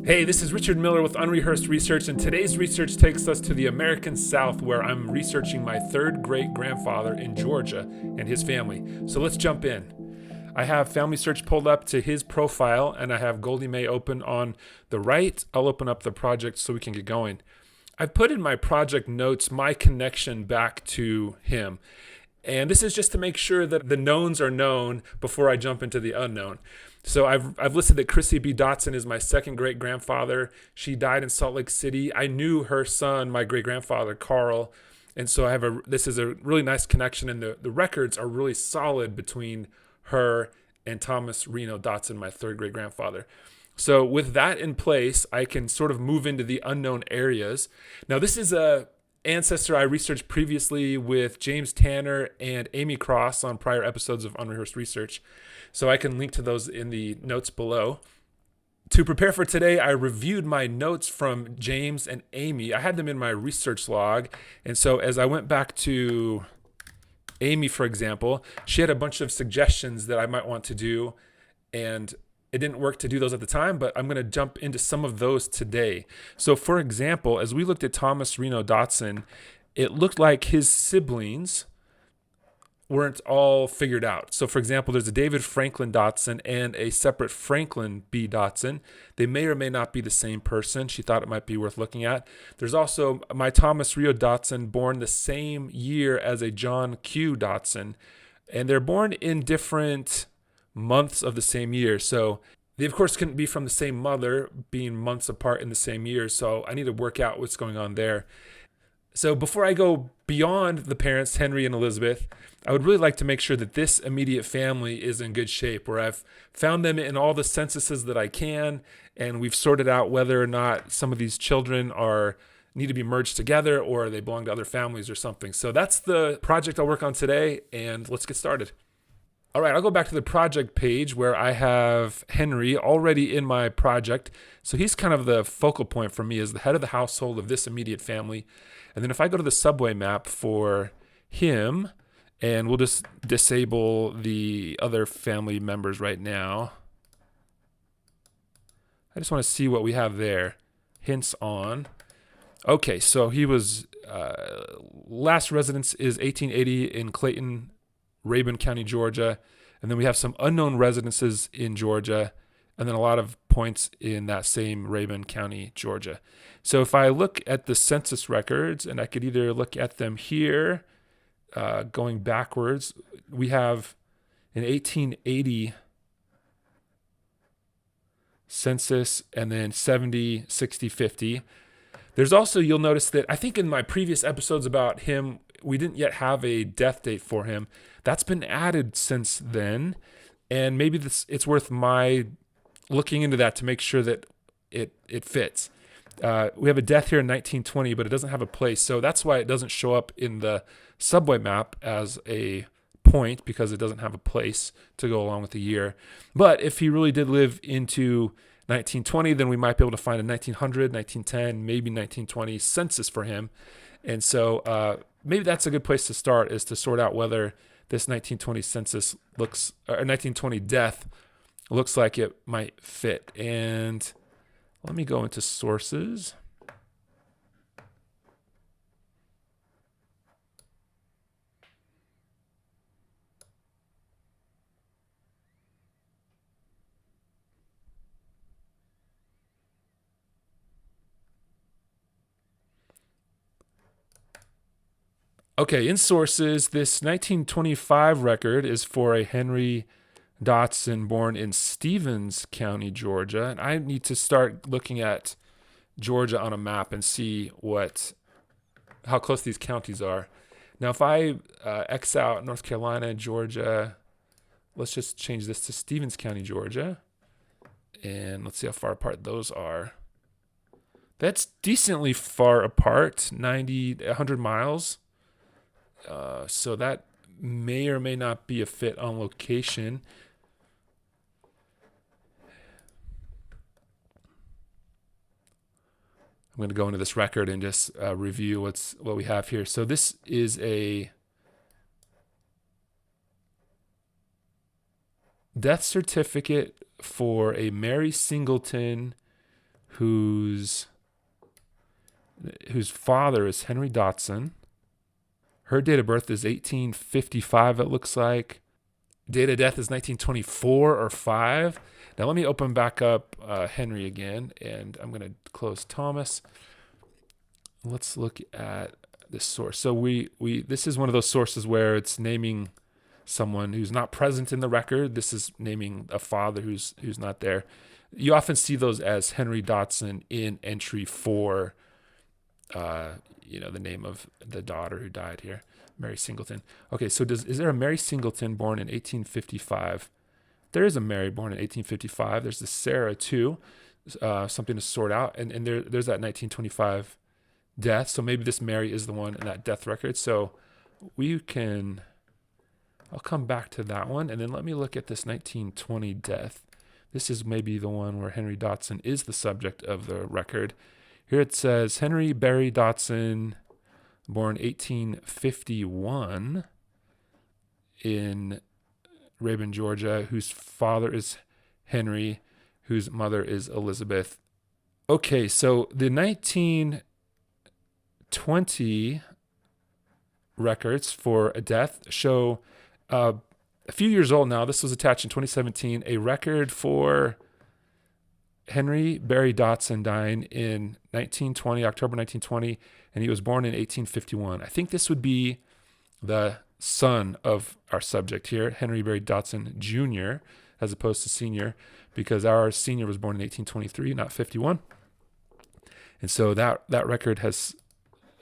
Hey, this is Richard Miller with Unrehearsed Research, and today's research takes us to the American South, where I'm researching my third great-grandfather in Georgia and his family. So let's jump in. I have Family Search pulled up to his profile, and I have Goldie Mae open on the right. I'll open up the project so we can get going. I've put in my project notes my connection back to him. And this is just to make sure that the knowns are known before I jump into the unknown. So I've listed that Chrissy B. Dotson is my second great-grandfather. She died in Salt Lake City. I knew her son, my great-grandfather, Carl. And so this is a really nice connection, and the records are really solid between her and Thomas Reno Dotson, my third great-grandfather. So with that in place, I can sort of move into the unknown areas. Now, this is a ancestor I researched previously with James Tanner and Amy Cross on prior episodes of Unrehearsed Research. So I can link to those in the notes below. To prepare for today, I reviewed my notes from James and Amy. I had them in my research log. And so as I went back to Amy, for example, she had a bunch of suggestions that I might want to do, and it didn't work to do those at the time, but I'm going to jump into some of those today. So for example, as we looked at Thomas Reno Dotson, it looked like his siblings weren't all figured out. So for example, there's a David Franklin Dotson and a separate Franklin B. Dotson. They may or may not be the same person. She thought it might be worth looking at. There's also my Thomas Reno Dotson, born the same year as a John Q. Dotson. And they're born in different months of the same year. So they, of course, couldn't be from the same mother, being months apart in the same year. So I need to work out what's going on there. So before I go beyond the parents, Henry and Elizabeth, I would really like to make sure that this immediate family is in good shape, where I've found them in all the censuses that I can, and we've sorted out whether or not some of these children need to be merged together or they belong to other families or something. So that's the project I'll work on today, and let's get started. All right, I'll go back to the project page where I have Henry already in my project. So he's kind of the focal point for me as the head of the household of this immediate family. And then if I go to the subway map for him, and we'll just disable the other family members right now. I just want to see what we have there. Hints on. Okay, so he was, last residence is 1880 in Clayton, Rabun County, Georgia. And then we have some unknown residences in Georgia, and then a lot of points in that same Rabun County, Georgia. So if I look at the census records, and I could either look at them here, going backwards, we have an 1880 census, and then 70, 60, 50. There's also, you'll notice that I think in my previous episodes about him, we didn't yet have a death date for him. That's been added since then, and maybe it's worth my looking into that to make sure that it fits. We have a death here in 1920, but it doesn't have a place, so that's why it doesn't show up in the subway map as a point, because it doesn't have a place to go along with the year. But if he really did live into 1920, then we might be able to find a 1900, 1910, maybe 1920 census for him. And so maybe that's a good place to start, is to sort out whether this 1920 census or 1920 death looks like it might fit. And let me go into sources. Okay, in sources, this 1925 record is for a Henry Dotson born in Stevens County, Georgia. And I need to start looking at Georgia on a map and see how close these counties are. Now, if I X out North Carolina, Georgia, let's just change this to Stevens County, Georgia. And let's see how far apart those are. That's decently far apart, 100 miles. So that may or may not be a fit on location. I'm going to go into this record and just review what we have here. So this is a death certificate for a Mary Singleton whose father is Henry Dotson. Her date of birth is 1855, it looks like. Date of death is 1924 or 5. Now let me open back up Henry again, and I'm going to close Thomas. Let's look at this source. So this is one of those sources where it's naming someone who's not present in the record. This is naming a father who's not there. You often see those as Henry Dotson in entry 4. The name of the daughter who died here, Mary Singleton. Okay, so is there a Mary Singleton born in 1855? There is a Mary born in 1855. There's the Sarah too, something to sort out. And there's that 1925 death. So maybe this Mary is the one in that death record. So I'll come back to that one. And then let me look at this 1920 death. This is maybe the one where Henry Dotson is the subject of the record. Here it says Henry Barry Dotson, born 1851 in Rabun, Georgia, whose father is Henry, whose mother is Elizabeth. Okay, so the 1920 records for a death show a few years old now. This was attached in 2017, a record for Henry Barry Dotson dying in October 1920, and he was born in 1851. I think this would be the son of our subject here, Henry Barry Dotson Jr., as opposed to senior, because our senior was born in 1823, not 51. And so that record has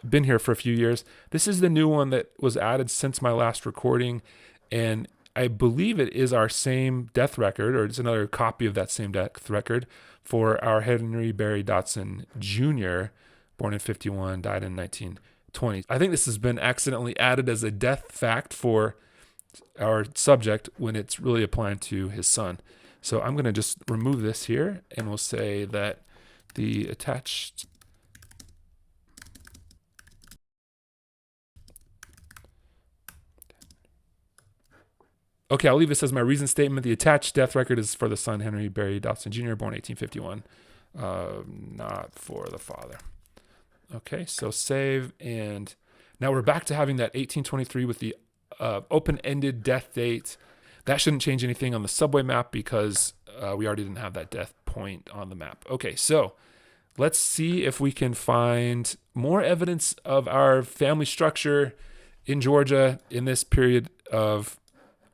been here for a few years. This is the new one that was added since my last recording, and I believe it is our same death record, or it's another copy of that same death record for our Henry Barry Dotson Jr., born in 51, died in 1920. I think this has been accidentally added as a death fact for our subject when it's really applying to his son. So I'm going to just remove this here, and we'll say that the attached Okay, I'll leave this as my reason statement. The attached death record is for the son, Henry Barry Dotson Jr., born 1851, not for the father. Okay, so save, and now we're back to having that 1823 with the open-ended death date. That shouldn't change anything on the subway map because we already didn't have that death point on the map. Okay, so let's see if we can find more evidence of our family structure in Georgia in this period of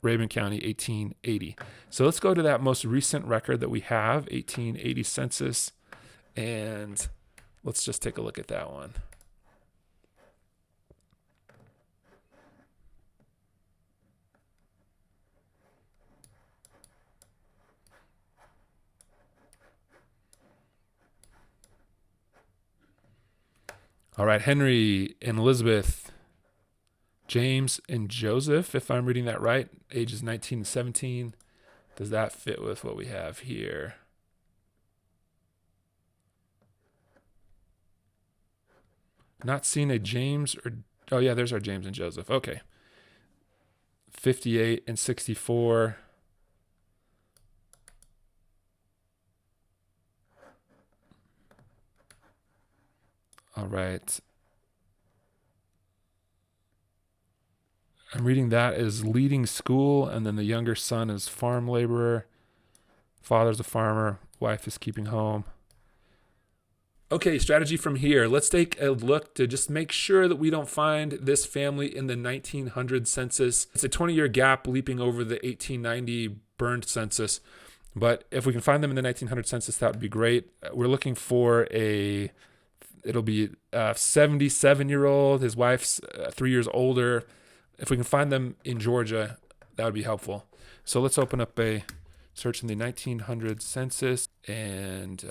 Rabun County, 1880. So let's go to that most recent record that we have, 1880 census, and let's just take a look at that one. All right, Henry and Elizabeth, James and Joseph, if I'm reading that right, ages 19 and 17. Does that fit with what we have here? Not seeing a James or, oh yeah, there's our James and Joseph. Okay. 58 and 64. All right. I'm reading that as leading school, and then the younger son is farm laborer. Father's a farmer. Wife is keeping home. Okay, strategy from here. Let's take a look to just make sure that we don't find this family in the 1900 census. It's a 20-year gap leaping over the 1890 burned census. But if we can find them in the 1900 census, that would be great. We're looking for it'll be a 77-year-old. His wife's 3 years older. If we can find them in Georgia, that would be helpful. So let's open up a search in the 1900 census and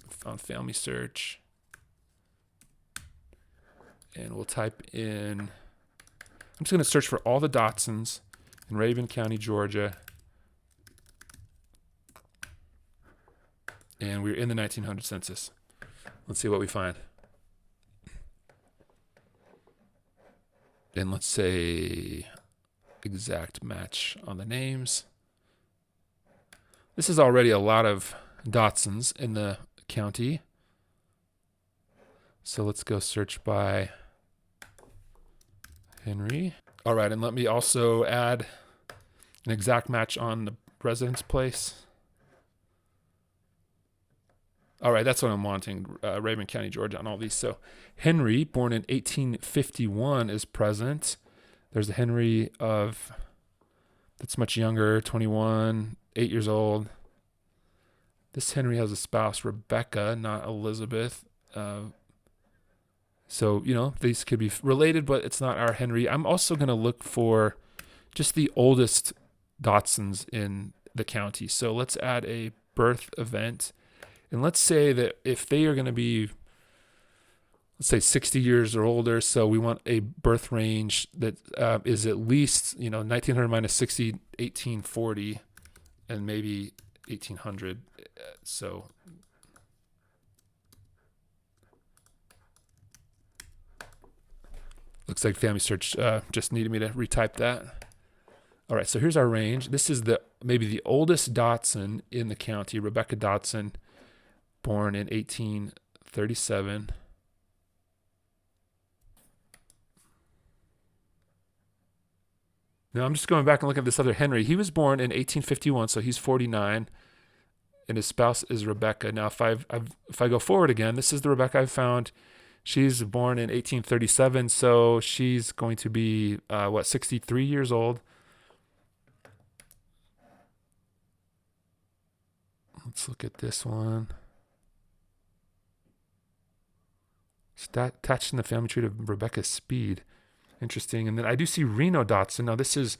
found family search. And we'll type in, I'm just going to search for all the Dotsons in Rabun County, Georgia. And we're in the 1900 census. Let's see what we find. And let's say exact match on the names. This is already a lot of Dotsons in the county. So let's go search by Henry. All right, and let me also add an exact match on the residence place. All right, that's what I'm wanting, Raymond County, Georgia, on all these. So Henry, born in 1851, is present. There's a Henry that's much younger, 21, 8 years old. This Henry has a spouse, Rebecca, not Elizabeth. So, these could be related, but it's not our Henry. I'm also going to look for just the oldest Dotsons in the county. So let's add a birth event. And let's say that if they are going to be, let's say 60 years or older, so we want a birth range that is at least, 1900 minus 60, 1840, and maybe 1800. So looks like Family Search just needed me to retype that. All right, so here's our range. This is maybe the oldest Dotson in the county, Rebecca Dotson, born in 1837. Now I'm just going back and looking at this other Henry. He was born in 1851, so he's 49, and his spouse is Rebecca. Now, if I go forward again, this is the Rebecca I found. She's born in 1837, so she's going to be 63 years old. Let's look at this one. It's attached in the family tree of Rebecca Speed. Interesting. And then I do see Reno Dotson. Now, this is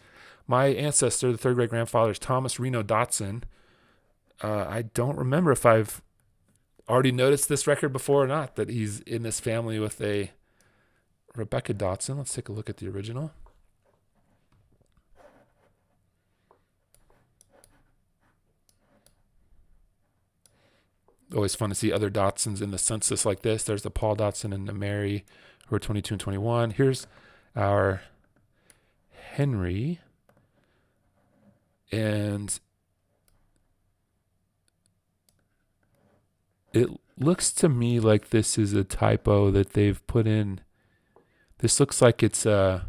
my ancestor, the third great grandfather is Thomas Reno Dotson. I don't remember if I've already noticed this record before or not, that he's in this family with a Rebecca Dotson. Let's take a look at the original. Always fun to see other Dotsons in the census like this. There's the Paul Dotson and the Mary, who are 22 and 21. Here's our Henry. And it looks to me like this is a typo that they've put in. This looks like it's okay,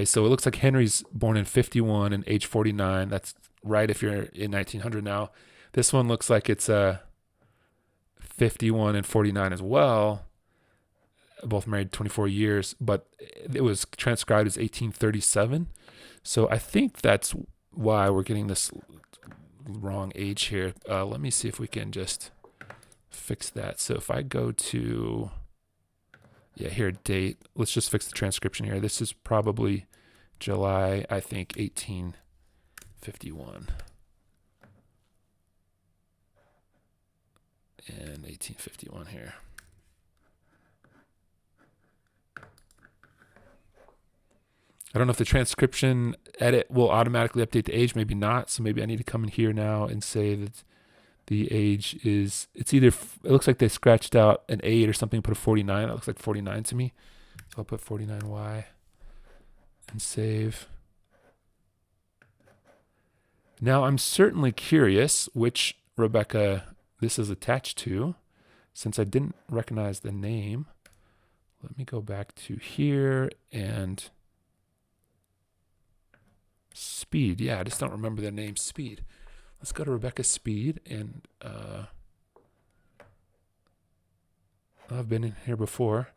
so it looks like Henry's born in 51 and age 49. That's right if you're in 1900 now. This one looks like it's 51 and 49 as well. Both married 24 years, but it was transcribed as 1837. So I think that's why we're getting this wrong age here. Let me see if we can just fix that. So if I go to, here, date. Let's just fix the transcription here. This is probably July, I think, 1851. And 1851 here. I don't know if the transcription edit will automatically update the age, maybe not. So maybe I need to come in here now and say that the age is, it looks like they scratched out an 8 or something, put a 49. It looks like 49 to me. So I'll put 49Y and save. Now I'm certainly curious which Rebecca this is attached to, since I didn't recognize the name. Let me go back to here and Speed. Yeah, I just don't remember the name Speed. Let's go to Rebecca Speed, and I've been in here before.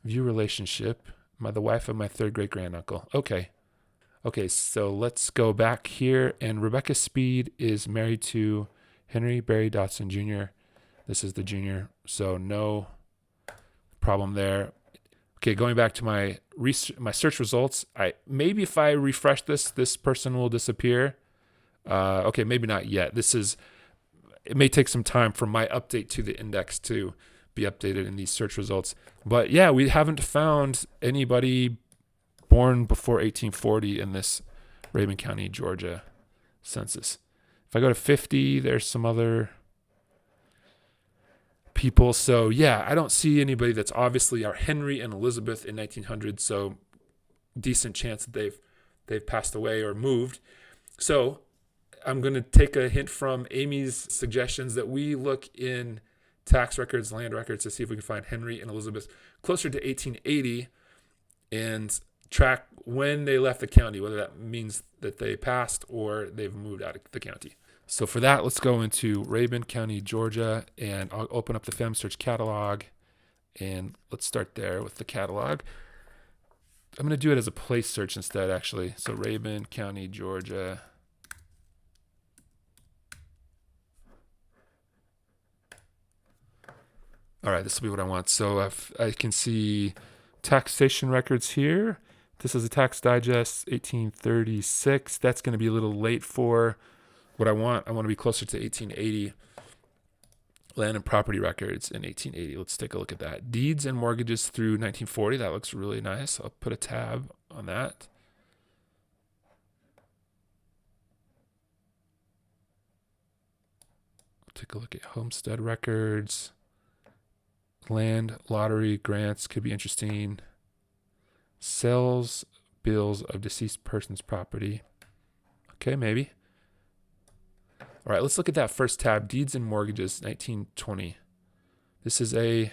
View relationship. The wife of my third great granduncle. Okay, so let's go back here, and Rebecca Speed is married to Henry Barry Dotson Jr. This is the junior, so no problem there. Okay, going back to my search results, maybe if I refresh this person will disappear. Okay, maybe not yet. It may take some time for my update to the index to be updated in these search results. But yeah, we haven't found anybody born before 1840 in this Raymond County, Georgia census. If I go to 50, there's some other people. So yeah, I don't see anybody that's obviously our Henry and Elizabeth in 1900. So decent chance that they've passed away or moved. So I'm going to take a hint from Amy's suggestions that we look in tax records, land records, to see if we can find Henry and Elizabeth closer to 1880 and track when they left the county, whether that means that they passed or they've moved out of the county. So for that, let's go into Rabun County, Georgia, and I'll open up the Family Search catalog, and let's start there with the catalog. I'm going to do it as a place search instead, actually. So Rabun County, Georgia. All right, this will be what I want. So if I can see taxation records here. This is a tax digest, 1836. That's going to be a little late for what I want. I want to be closer to 1880. Land and property records in 1880. Let's take a look at that. Deeds and mortgages through 1940. That looks really nice. I'll put a tab on that. Take a look at homestead records. Land, lottery, grants could be interesting. Sales, bills of deceased person's property. Okay, maybe. All right, let's look at that first tab, deeds and mortgages, 1920. This is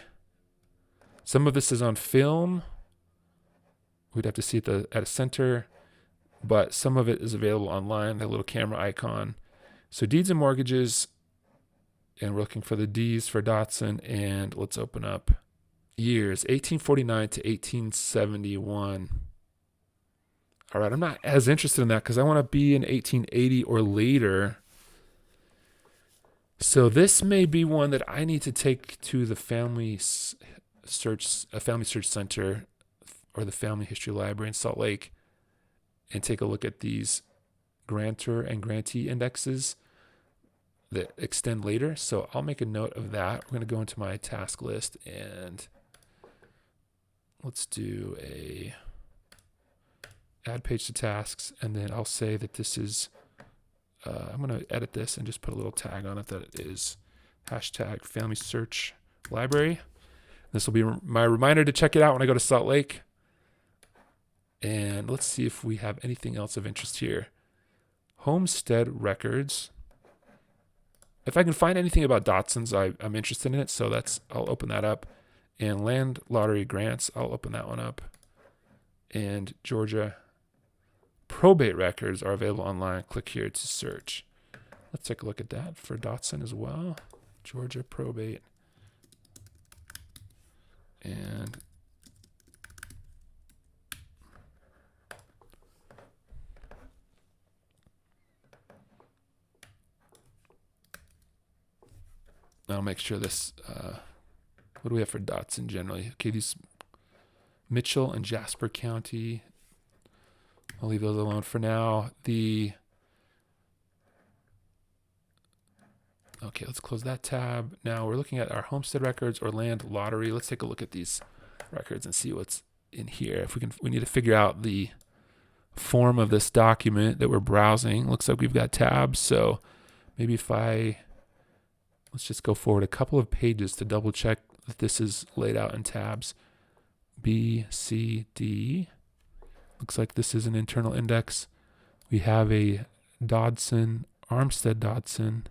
some of this is on film. We'd have to see it at a center, but some of it is available online, that little camera icon. So deeds and mortgages, and we're looking for the D's for Dotson, and let's open up years, 1849 to 1871. All right, I'm not as interested in that because I want to be in 1880 or later. So this may be one that I need to take to the Family Search Center or the Family History Library in Salt Lake and take a look at these grantor and grantee indexes that extend later. So I'll make a note of that. We're going to go into my task list and let's do a add page to tasks, and then I'll say that this is I'm going to edit this and just put a little tag on it that it is hashtag Family Search Library. This will be my reminder to check it out when I go to Salt Lake. And let's see if we have anything else of interest here. Homestead records. If I can find anything about Dotson's, I'm interested in it. So I'll open that up. And land lottery grants, I'll open that one up. And Georgia probate records are available online. Click here to search. Let's take a look at that for Dotson as well. Georgia probate. And I'll make sure this, what do we have for Dotson generally? Okay, these Mitchell and Jasper County. I'll leave those alone for now. Okay, let's close that tab. Now we're looking at our homestead records or land lottery. Let's take a look at these records and see what's in here. We need to figure out the form of this document that we're browsing. Looks like we've got tabs. So maybe let's just go forward a couple of pages to double check that this is laid out in tabs. B, C, D. Looks like this is an internal index. We have a Dodson, Armstead Dodson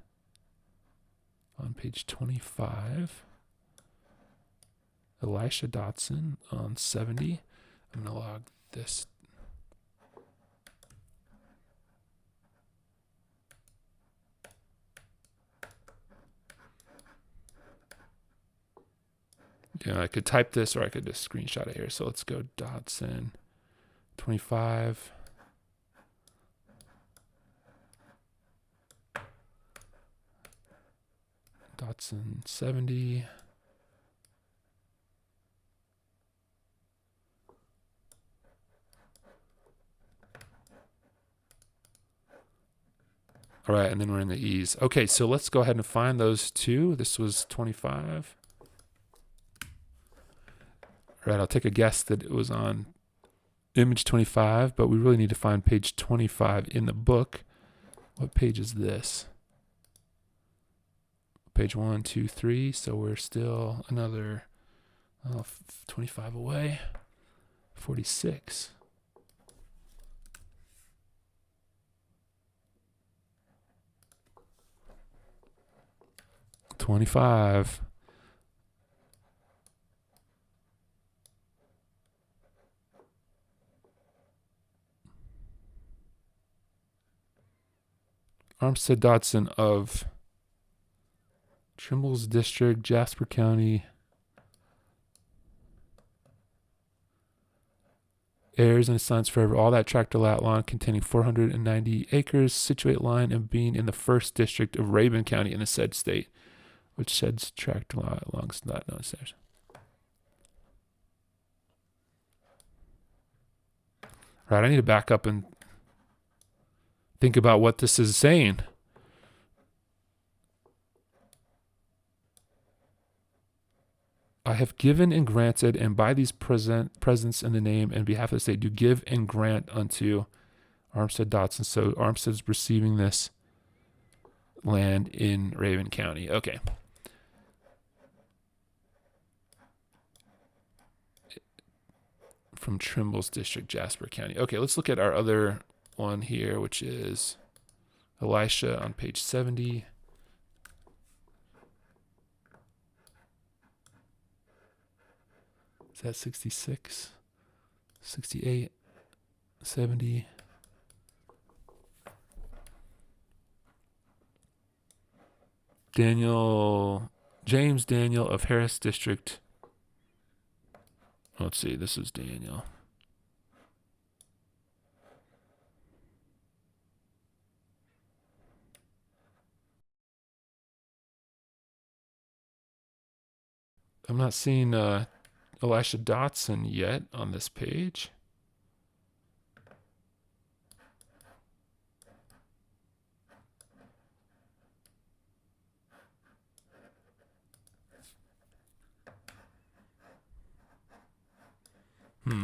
on page 25. Elisha Dotson on 70. I'm going to log this. I could type this or I could just screenshot it here. So let's go Dotson 25. Dotson 70. All right, and then we're in the E's. Okay, so let's go ahead and find those two. This was 25. All right, I'll take a guess that it was on image 25, but we really need to find page 25 in the book. What page is this? Page 1, 2, 3. So we're still another 25 away. 46. 25. Armstead Dotson of Trimble's District, Jasper County. Heirs and sons forever. All that tract of lot lawn containing 490 acres, situate line and being in the first district of Rabun County in the said state, which said tract lot along not known stairs. Right, I need to back up and think about what this is saying. I have given and granted, and by these presents in the name and behalf of the state, do give and grant unto Armstead Dotson. So Armstead's receiving this land in Rabun County. Okay. From Trimble's District, Jasper County. Okay, let's look at our other one here, which is Elisha on page 70. Is that 66? 68? 70? James Daniel of Harris District. Let's see, this is Daniel. I'm not seeing Elisha Dotson yet on this page.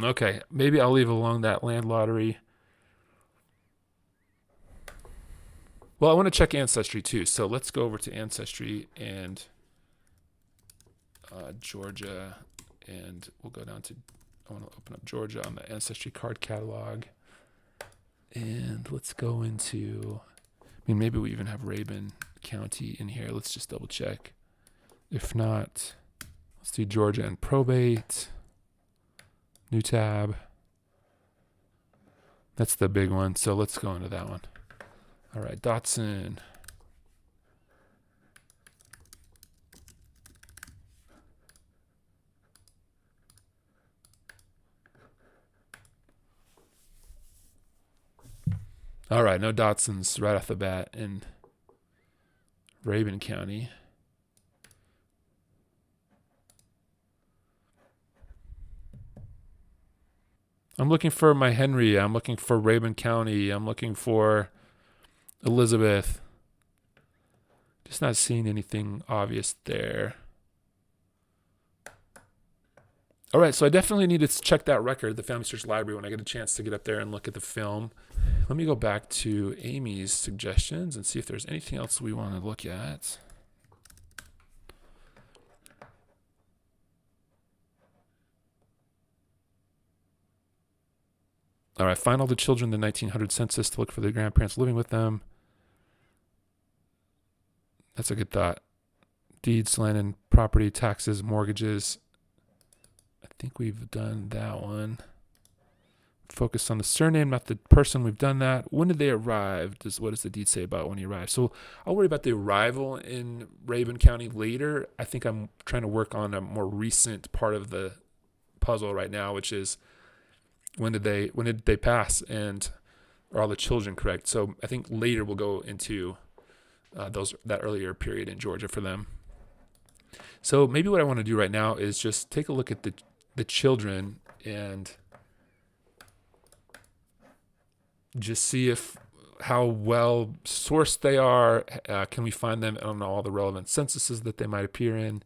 Okay, maybe I'll leave alone that land lottery. Well, I want to check Ancestry too, so let's go over to Ancestry and Georgia, and we'll go down to, I want to open up Georgia on the Ancestry card catalog, and let's go into, maybe we even have Rabun County in here. Let's just double check. If not, let's do Georgia and probate. New tab. That's the big one, so let's go into that one. All right, Dotson. All right, no Dotsons right off the bat in Rabun County. I'm looking for my Henry. I'm looking for Rabun County. I'm looking for Elizabeth. Just not seeing anything obvious there. All right, so I definitely need to check that record, the Family Search Library, when I get a chance to get up there and look at the film. Let me go back to Amy's suggestions and see if there's anything else we want to look at. All right, find all the children in the 1900 census to look for their grandparents living with them. That's a good thought. Deeds, land and property, taxes, mortgages. I think we've done that one. Focus on the surname, not the person. We've done that. When did they arrive? What does the deed say about when he arrived? So I'll worry about the arrival in Rabun County later. I think I'm trying to work on a more recent part of the puzzle right now, which is when did they pass, and are all the children correct? So I think later we'll go into that earlier period in Georgia for them. So maybe what I want to do right now is just take a look at the children and just see how well sourced they are. Can we find them on all the relevant censuses that they might appear in?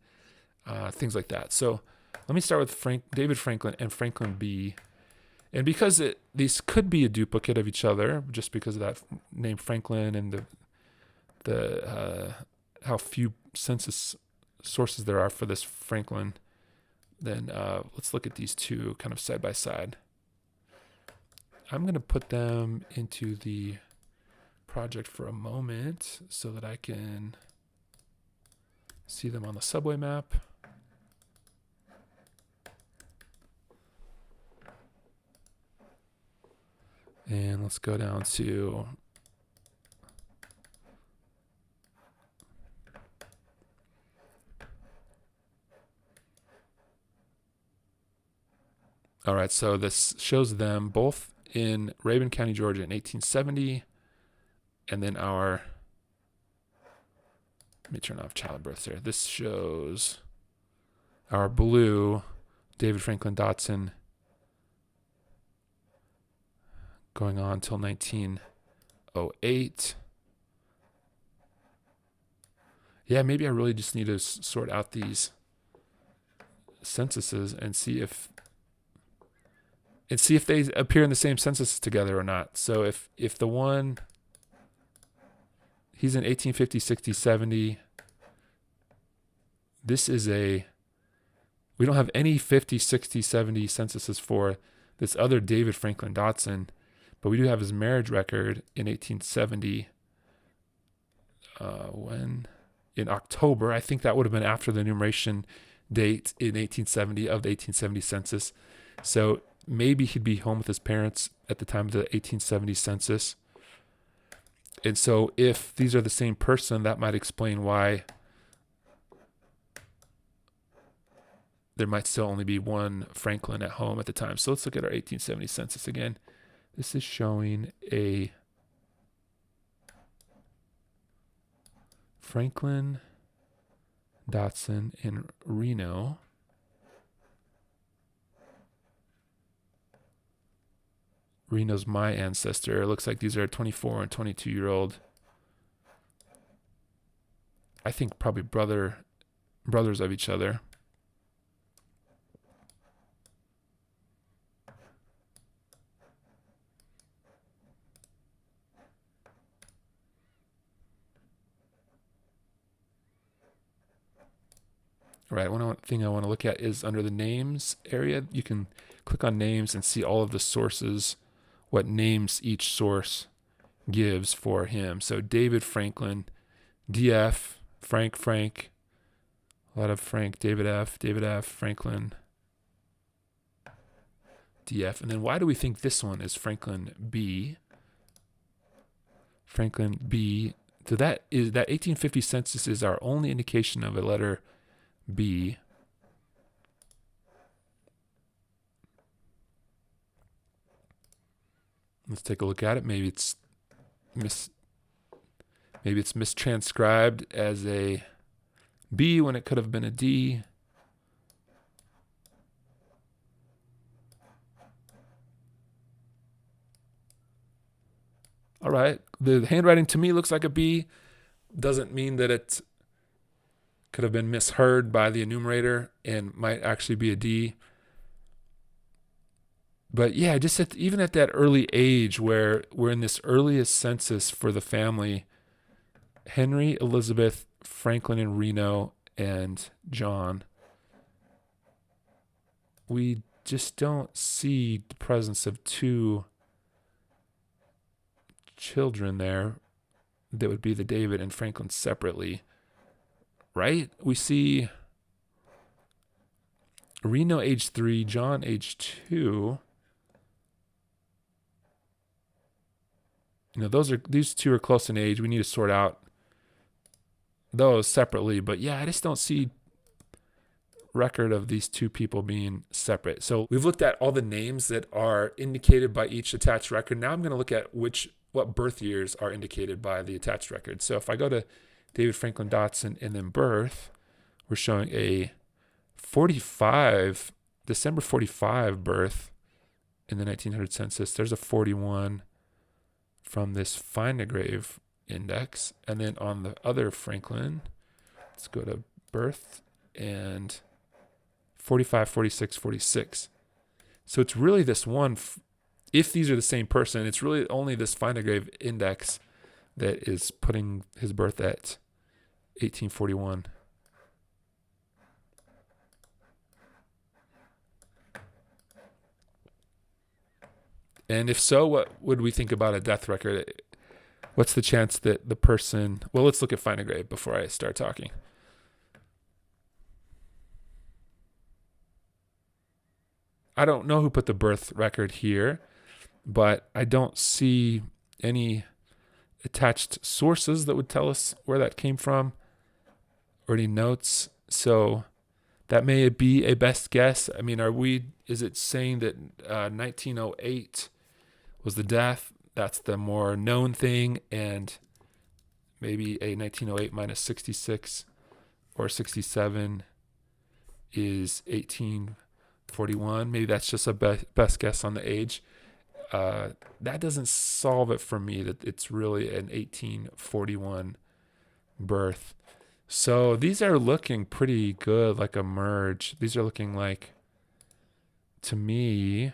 Things like that. So let me start with David Franklin and Franklin B. And because these could be a duplicate of each other, just because of that name Franklin and the how few census sources there are for this Franklin, then let's look at these two kind of side by side. I'm going to put them into the project for a moment so that I can see them on the subway map. And let's go down to all right, so this shows them both in Rabun County, Georgia in 1870. And then let me turn off child births here. This shows our blue David Franklin Dotson going on until 1908. Yeah, maybe I really just need to sort out these censuses and see if they appear in the same census together or not. So if the one, he's in 1850, 60, 70. This is we don't have any 50, 60, 70 censuses for this other David Franklin Dotson, but we do have his marriage record in 1870. In October, I think that would have been after the enumeration date in 1870 of the 1870 census. So maybe he'd be home with his parents at the time of the 1870 census. And so if these are the same person, that might explain why there might still only be one Franklin at home at the time. So let's look at our 1870 census again. This is showing a Franklin Dotson in Reno. Reno's my ancestor. It looks like these are 24 and 22-year-old. I think probably brothers of each other. All right, one thing I want to look at is under the names area. You can click on names and see all of the sources, what names each source gives for him. So David Franklin, DF, Frank, a lot of Frank, David F, Franklin, DF. And then why do we think this one is Franklin B? Franklin B. So that 1850 census is our only indication of a letter B. Let's take a look at it. Maybe it's mistranscribed as a B when it could have been a D. All right. The handwriting to me looks like a B. Doesn't mean that it could have been misheard by the enumerator and might actually be a D. But yeah, just even at that early age where we're in this earliest census for the family, Henry, Elizabeth, Franklin in Reno, and John, we just don't see the presence of two children there that would be the David and Franklin separately, right? We see Reno age 3, John age 2. These two are close in age. We need to sort out those separately. But yeah, I just don't see record of these two people being separate. So we've looked at all the names that are indicated by each attached record. Now I'm going to look at what birth years are indicated by the attached record. So if I go to David Franklin Dotson and then birth, we're showing a December 45 birth in the 1900 census. There's a 41 from this Find a Grave index. And then on the other Franklin, let's go to birth and 45, 46, 46. So it's really this one, if these are the same person, it's really only this Find a Grave index that is putting his birth at 1841. And if so, what would we think about a death record? What's the chance that the person... Well, let's look at Find a Grave before I start talking. I don't know who put the birth record here, but I don't see any attached sources that would tell us where that came from or any notes. So that may be a best guess. I mean, is it saying that 1908 was the death? That's the more known thing. And maybe a 1908 minus 66 or 67 is 1841. Maybe that's just a best guess on the age. That doesn't solve it for me that it's really an 1841 birth. So these are looking pretty good, like a merge. These are looking like, to me,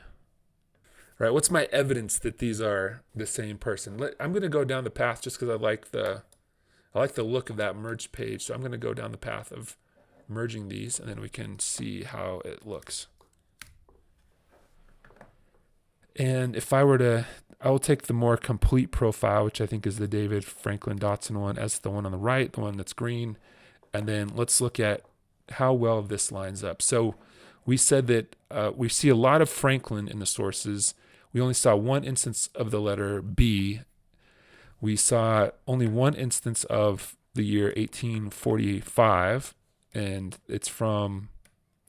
right? What's my evidence that these are the same person? I'm going to go down the path just because I like the look of that merge page. So I'm going to go down the path of merging these, and then we can see how it looks. And if I will take the more complete profile, which I think is the David Franklin Dotson one, as the one on the right, the one that's green. And then let's look at how well this lines up. So we said that we see a lot of Franklin in the sources. We only saw one instance of the letter B. We saw only one instance of the year 1845, and it's from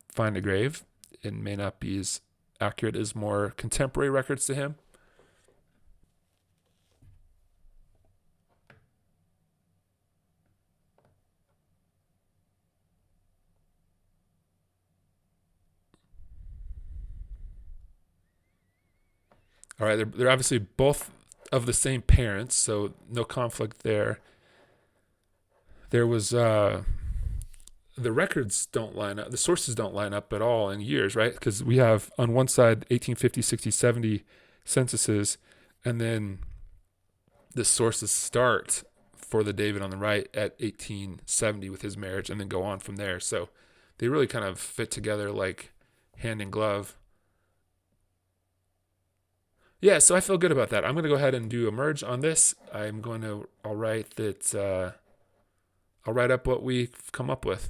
Find a Grave. It may not be as accurate as more contemporary records to him. All right, they're obviously both of the same parents, so no conflict there. There was the records don't line up, the sources don't line up at all in years, right? Because we have on one side 1850, 60, 70 censuses, and then the sources start for the David on the right at 1870 with his marriage, and then go on from there. So they really kind of fit together like hand in glove. Yeah, so I feel good about that. I'm going to go ahead and do a merge on this. I'll write up what we've come up with.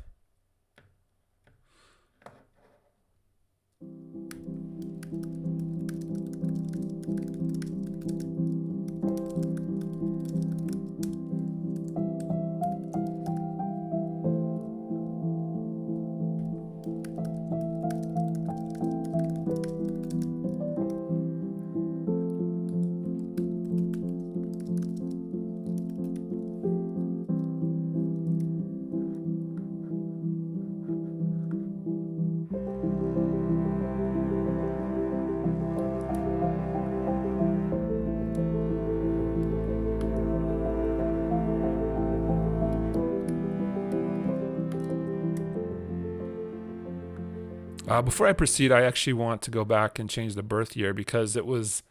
Before I proceed, I actually want to go back and change the birth year because it was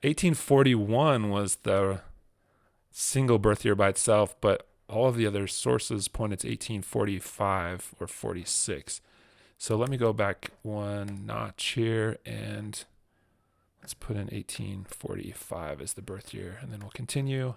1841 was the single birth year by itself, but all of the other sources pointed to 1845 or 46. So let me go back one notch here and let's put in 1845 as the birth year, and then we'll continue.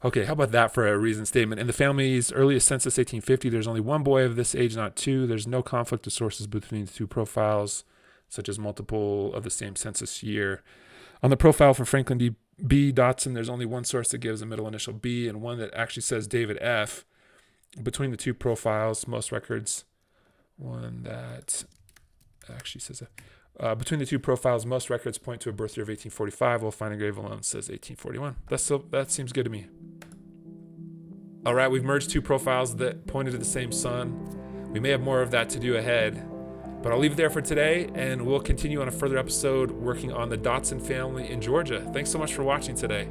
Okay, how about that for a reason statement? In the family's earliest census, 1850, there's only one boy of this age, not two. There's no conflict of sources between the two profiles, such as multiple of the same census year. On the profile for Franklin B. Dotson, there's only one source that gives a middle initial B and one that actually says David F. Between the two profiles, most records, one that actually says between the two profiles, most records point to a birth year of 1845, while Find a Grave alone says 1841. That seems good to me. All right, we've merged two profiles that pointed to the same son. We may have more of that to do ahead, but I'll leave it there for today, and we'll continue on a further episode working on the Dotson family in Georgia. Thanks so much for watching today.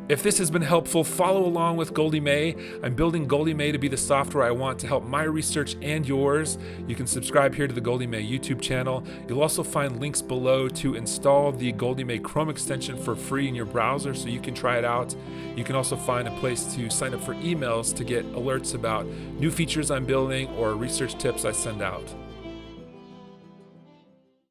If this has been helpful, follow along with Goldie May. I'm building Goldie May to be the software I want to help my research and yours. You can subscribe here to the Goldie May YouTube channel. You'll also find links below to install the Goldie May Chrome extension for free in your browser so you can try it out. You can also find a place to sign up for emails to get alerts about new features I'm building or research tips I send out.